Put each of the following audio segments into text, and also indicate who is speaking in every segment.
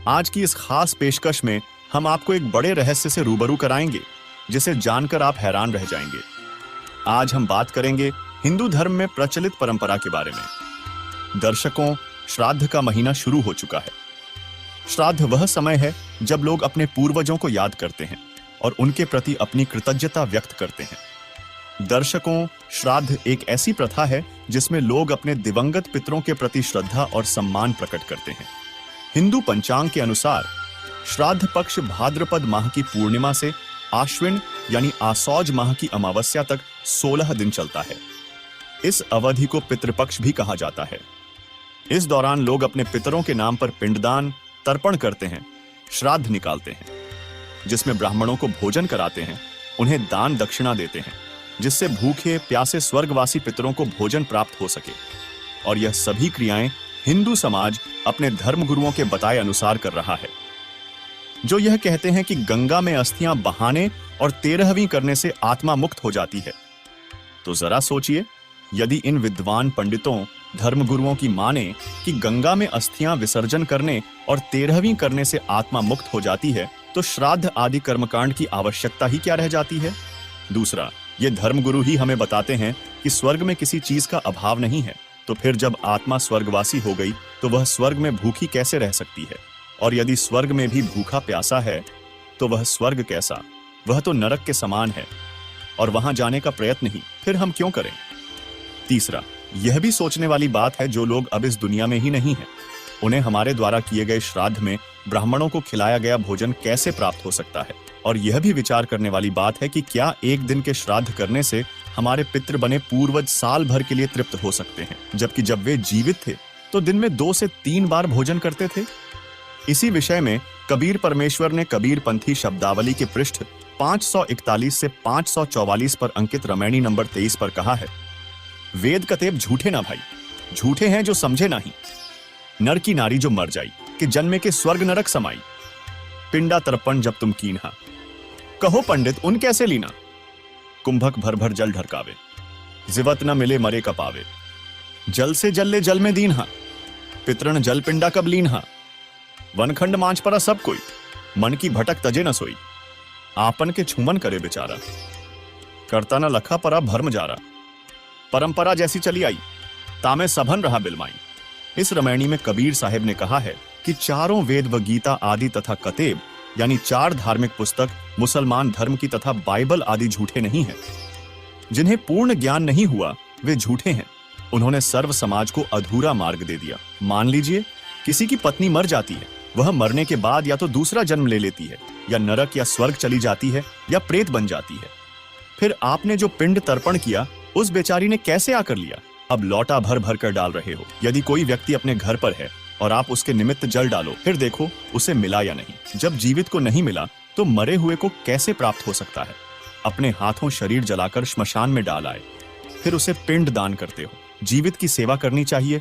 Speaker 1: आज की इस खास पेशकश में हम आपको एक बड़े रहस्य से रूबरू कराएंगे जिसे जानकर आप हैरान रह जाएंगे। आज हम बात करेंगे हिंदू धर्म में प्रचलित परंपरा के बारे में। दर्शकों, श्राद्ध का महीना शुरू हो चुका है। श्राद्ध वह समय है जब लोग अपने पूर्वजों को याद करते हैं और उनके प्रति अपनी कृतज्ञता व्यक्त करते हैं। दर्शकों, श्राद्ध एक ऐसी प्रथा है जिसमें लोग अपने दिवंगत पितरों के प्रति श्रद्धा और सम्मान प्रकट करते हैं। हिंदू पंचांग के अनुसार श्राद्ध पक्ष भाद्रपद माह की पूर्णिमा से आश्विन यानी आसौज माह की अमावस्या तक 16 दिन चलता है। इस अवधि को पितृपक्ष भी कहा जाता है। इस दौरान लोग अपने पितरों के नाम पर पिंडदान, तर्पण करते हैं, श्राद्ध निकालते हैं, जिसमें ब्राह्मणों को भोजन कराते हैं, उन्हें दान दक्षिणा देते हैं, जिससे भूखे प्यासे स्वर्गवासी पितरों को भोजन प्राप्त हो सके। और यह सभी क्रियाएं हिंदू समाज अपने धर्मगुरुओं के बताए अनुसार कर रहा है, जो यह कहते हैं कि गंगा में अस्थियां बहाने और 13वीं करने से आत्मा मुक्त हो जाती है। तो जरा सोचिए, यदि इन विद्वान पंडितों, धर्मगुरुओं की माने कि गंगा में अस्थियां विसर्जन करने और 13वीं करने से आत्मा मुक्त हो जाती है, तो श्राद्ध आदि कर्मकांड की आवश्यकता ही क्या रह जाती है। दूसरा, ये धर्मगुरु ही हमें बताते हैं कि स्वर्ग में किसी चीज का अभाव नहीं है, तो फिर जब आत्मा स्वर्गवासी हो गई तो वह स्वर्ग में भूखी कैसे रह सकती है। और यदि स्वर्ग में भी भूखा प्यासा है तो वह स्वर्ग कैसा, वह तो नरक के समान है और वहां जाने का प्रयत्न ही फिर हम क्यों करें। तीसरा, यह भी सोचने वाली बात है जो लोग अब इस दुनिया में ही नहीं है, उन्हें हमारे द्वारा किए गए श्राद्ध में ब्राह्मणों को खिलाया गया भोजन कैसे प्राप्त हो सकता है। और यह भी विचार करने वाली बात है कि क्या एक दिन के श्राद्ध करने से हमारे पितृ बने पूर्वज साल भर के लिए तृप्त हो सकते हैं, जबकि जब वे जीवित थे तो दिन में 2 से 3 बार भोजन करते थे। इसी विषय में कबीर परमेश्वर ने कबीर पंथी शब्दावली के पृष्ठ 541 से 544 पर अंकित रमैनी नंबर 23 पर कहा है, वेद कतेब झूठे ना भाई, झूठे हैं जो समझे नहीं। नर की नारी जो मर जाई, कि जन्मे के स्वर्ग नरक समाई। पिंडा तर्पण जब तुम कीन्हा, कहो पंडित उन कैसे लीना। कुंभक भर भर जल ढरकावे, जिवत न मिले मरे कपावे। जल से जल ले जल में दीन्हा, पितरण जल पिंडा कब लीन्हा। वनखंड मांझ परा सब कोई, मन की भटक तजे न सोई। आपन के छुमन करे बेचारा, करता न लखा परा भर्म जारा। परंपरा जैसी चली आई, तामे सभन रहा बिलमाई। इस रमैनी में कबीर साहिब ने कहा है कि चारों वेद व गीता आदि तथा कतेब यानी 4 धार्मिक पुस्तक मुसलमान धर्म की तथा बाइबल आदि झूठे नहीं हैं। जिन्हें पूर्ण ज्ञान नहीं हुआ वे झूठे हैं। उन्होंने सर्व समाज को अधूरा मार्ग दे दिया। मान लीजिए किसी की पत्नी मर जाती है, वह मरने के बाद या तो दूसरा जन्म ले लेती है, या नरक या स्वर्ग चली जाती है, या प्रेत बन जाती है। फिर आपने जो पिंड तर्पण किया उस बेचारी ने कैसे आकर लिया। अब लौटा भर भर कर डाल रहे हो। यदि कोई व्यक्ति अपने घर पर है और आप उसके निमित्त जल डालो, फिर देखो उसे मिला या नहीं। जब जीवित को नहीं मिला तो मरे हुए को कैसे प्राप्त हो सकता है। अपने हाथों शरीर जलाकर श्मशान में डाल आए, फिर उसे पिंड दान करते हो। जीवित की सेवा करनी चाहिए,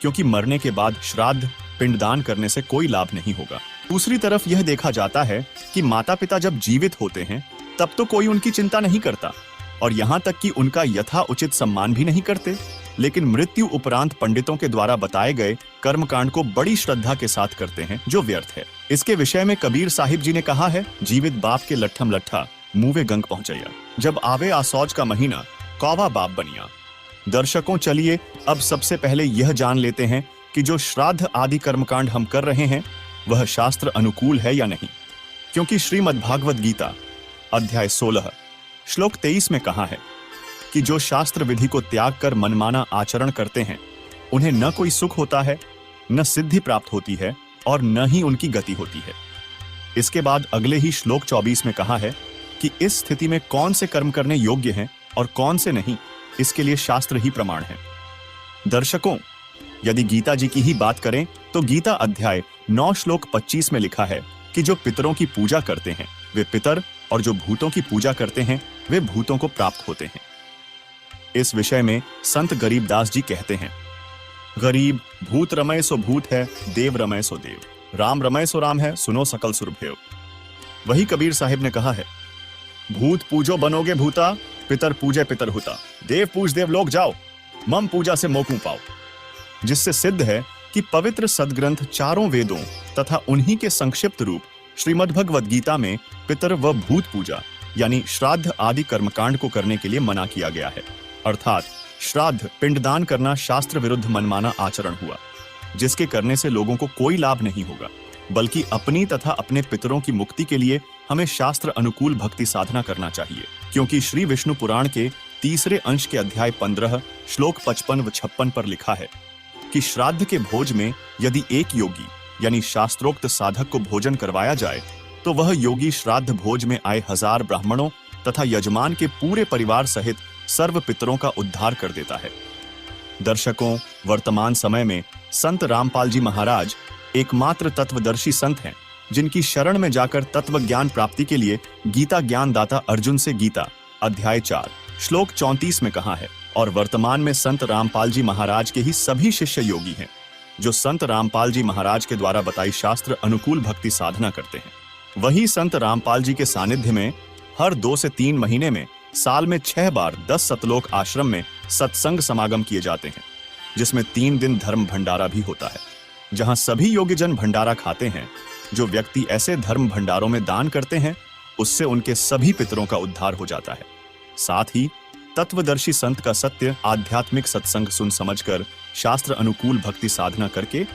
Speaker 1: क्योंकि मरने के बाद श्राद्ध पिंडदान करने से कोई लाभ नहीं होगा। दूसरी तरफ यह देखा जाता है कि माता पिता जब जीवित होते हैं तब तो कोई उनकी चिंता नहीं करता और यहाँ तक कि उनका यथा उचित सम्मान भी नहीं करते, लेकिन मृत्यु उपरांत पंडितों के द्वारा बताए गए कर्मकांड को बड़ी श्रद्धा के साथ करते हैं, जो व्यर्थ है। इसके विषय में कबीर साहिब जी ने कहा है, जीवित बाप के लट्ठम लट्ठा मुँवे गंग पहुंचैया, जब आवे आसौज का महीना कौवा बाप बनिया। दर्शकों, चलिए अब सबसे पहले यह जान लेते हैं कि जो श्राद्ध आदि कर्मकांड हम कर रहे हैं वह शास्त्र अनुकूल है या नहीं। क्योंकि श्रीमद् भागवत गीता अध्याय 16 श्लोक 23 में कहा है कि जो शास्त्र विधि को त्याग कर मनमाना आचरण करते हैं उन्हें न कोई सुख होता है, न सिद्धि प्राप्त होती है और न ही उनकी गति होती है। इसके बाद अगले ही श्लोक 24 में कहा है कि इस स्थिति में कौन से कर्म करने योग्य हैं और कौन से नहीं, इसके लिए शास्त्र ही प्रमाण है। दर्शकों, यदि गीता जी की ही बात करें तो गीता अध्याय 9 श्लोक 25 में लिखा है कि जो पितरों की पूजा करते हैं वे पितर, और जो भूतों की पूजा करते हैं वे भूतों को प्राप्त होते हैं। इस विषय में संत गरीबदास जी कहते हैं, गरीब भूत रमय सो भूत है, देव रमय सो देव, राम रमय सो राम है, सुनो सकल सुरभेव। वही कबीर साहिब ने कहा है, भूत पूजो बनोगे भूता, पितर पूजे पितर हुता, देव पूज देव लोग जाओ, मम पूजा से मोकू पाओ। जिससे सिद्ध है कि पवित्र सदग्रंथ चारों वेदों तथा उन्हीं के संक्षिप्त रूप श्रीमद् भगवद गीता में पितर व भूत पूजा यानी श्राद्ध आदि कर्मकांड को करने के लिए मना किया गया है। अर्थात श्राद्ध पिंडदान करना शास्त्र विरुद्ध मनमाना आचरण हुआ, जिसके करने से लोगों को कोई लाभ नहीं होगा, बल्कि अपनी तथा अपने पितरों की मुक्ति के लिए हमें शास्त्र अनुकूल भक्ति साधना करना चाहिए। क्योंकि श्री विष्णु पुराण के 3 अंश के अध्याय 15 श्लोक 55 व 56 पर लिखा है कि श्राद्ध के भोज में यदि एक योगी यानी शास्त्रोक्त साधक को भोजन करवाया जाए तो वह योगी श्राद्ध भोज में आए 1000 ब्राह्मणों तथा यजमान के पूरे परिवार सहित सर्व पितरों का उद्धार कर देता है। दर्शकों, वर्तमान समय में संत रामपाल जी महाराज एकमात्र तत्वदर्शी संत हैं जिनकी शरण में जाकर तत्व ज्ञान प्राप्ति के लिए गीता ज्ञान दाता अर्जुन से गीता अध्याय 4 श्लोक 34 में कहा है। और वर्तमान में संत रामपाल जी महाराज के ही सभी शिष्य योगी हैं जो संत रामपाल जी महाराज के द्वारा बताई शास्त्र अनुकूल भक्ति साधना करते हैं। वही संत रामपाल जी के सानिध्य में हर 2 से 3 महीने में साल में 6 बार 10 सतलोक आश्रम में सत्संग समागम किए जाते हैं, जिसमें 3 दिन धर्म भंडारा भी होता है, जहां सभी योगीजन भंडारा खाते हैं। जो व्यक्ति ऐसे धर्म भंडारों में दान करते हैं उससे उनके सभी पितरों का उद्धार हो जाता है। साथ ही तत्वदर्शी संत का सत्य आध्यात्मिक सत्संग सुन समझकर शास्त्र अनुकूल भक्ति साधना करके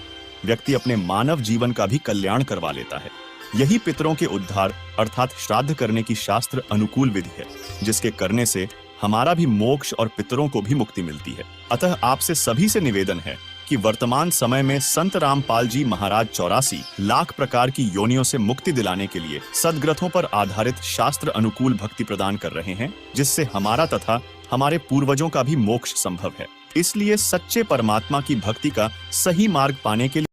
Speaker 1: व्यक्ति अपने मानव जीवन का भी कल्याण करवा लेता है। यही पितरों के उद्धार अर्थात श्राद्ध करने की शास्त्र अनुकूल विधि है, जिसके करने से हमारा भी मोक्ष और पितरों को भी मुक्ति मिलती है। अतः आपसे सभी से निवेदन है कि वर्तमान समय में संत रामपाल जी महाराज 84 लाख प्रकार की योनियों से मुक्ति दिलाने के लिए सद्ग्रंथों पर आधारित शास्त्र अनुकूल भक्ति प्रदान कर रहे हैं, जिससे हमारा तथा हमारे पूर्वजों का भी मोक्ष संभव है। इसलिए सच्चे परमात्मा की भक्ति का सही मार्ग पाने के लिए